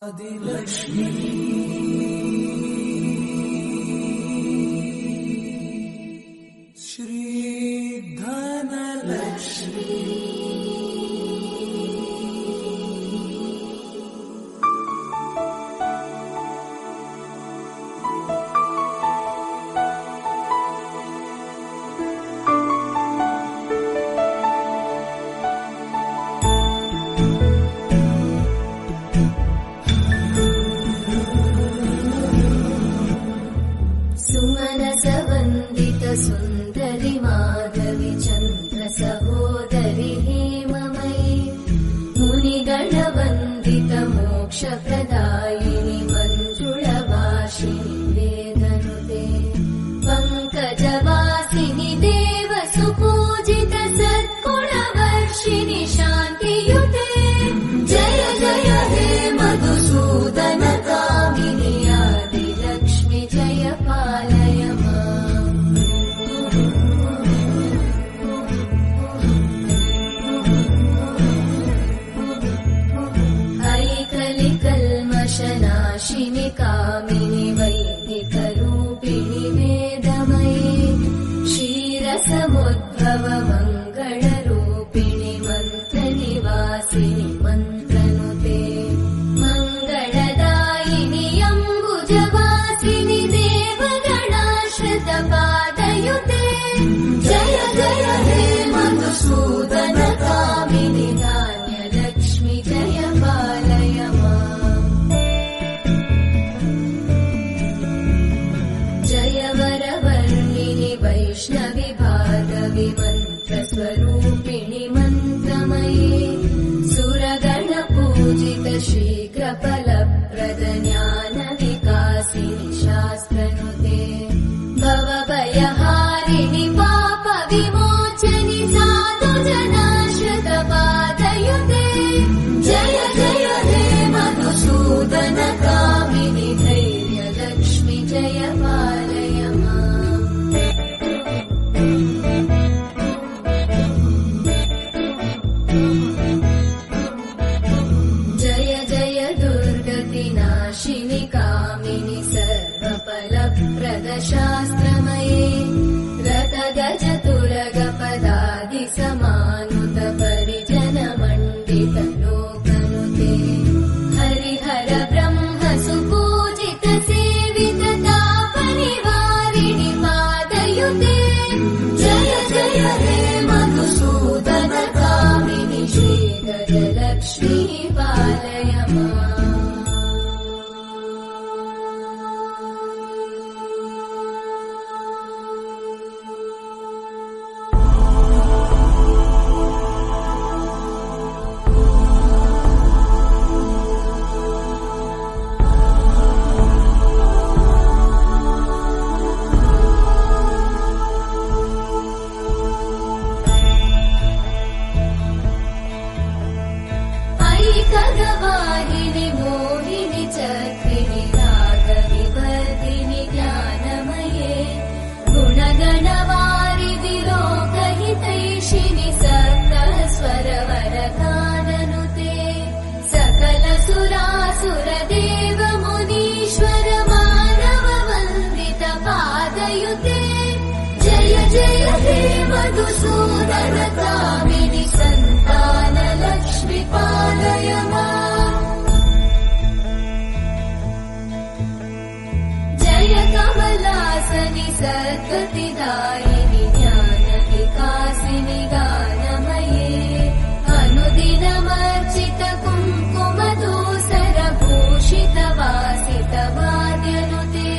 आदिलक्ष्मी श्री धनलक्ष्मी सुन्दरि माधवी चन्द्र सहोदरि हेममयी मुनिगणवन्दित मोक्षप्रदायिनि मञ्जुळभाषिणि वेदनुते पङ्कजवासिनि देव सुपूजित सद्गुणवर्षिणि शान्तियुते जय जय हे मधुसूदन कामिनि आदिलक्ष्मि जय पालय नाशिनि कामिनि वैदिकरूपिणि वेदमयी क्षीरसमुद्भव मङ्गलरूपिणि मन्त्रनिवासिनि मन्त्रनुते मङ्गलदायिनि अम्बुजवासिनि देवगणाश्रितपादयुते जय जय हे मधुसूदन कामिनि धान्यलक्ष्मि जय पालय वैष्णवि भार्गवि मन्त्रस्वरूपिणि मन्त्रमयी सुरगणपूजित शीघ्रफलप्रद ज्ञानविकासिनि शास्त्रनुते भवभयहारिणि पापविमोचनि साधुजनाश्रितपादयुते जय जय हे मधुसूदन कामिनि धैर्यलक्ष्मि जय पालय जय जय दुर्गतिनाशिनि कामिनि सर्वफलप्रद शास्त्रमये रतगजतुरगपदादि समानुत परिजनमण्डित लोकनुते हरिहर ब्रह्म सुपूजित सेवित तापनिवारिणि पादयुते जय जय हे मधुसूदन कामिनि श्रीगजलक्ष्मी पालय ऐकगवाहिनि मोहिनि चक्रिणि रागविवर्धिनि ज्ञानमये गुणगणवारिधि लोकहितैषिणि सकलस्वरवरगाननुते सकल सुरासुरदेव मुनीश्वर मानव वन्दित पादयुते जय जय हे मधुसूदन कामिनि सन्तान लक्ष्मि पालय जय कमलासनि सद्गतिदायिनि ज्ञानविकासिनि गानमये अनुदिनमर्चित कुङ्कुमधूसरभूषित वासित वाद्यनुते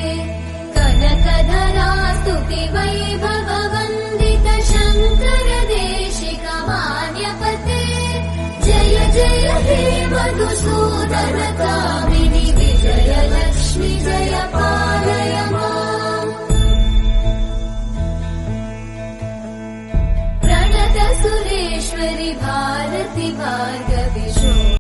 कनकधरा स्तुति वैभव वन्दित शङ्कर देशिक मान्यपते जय जय हे मधुसूदन कामिनि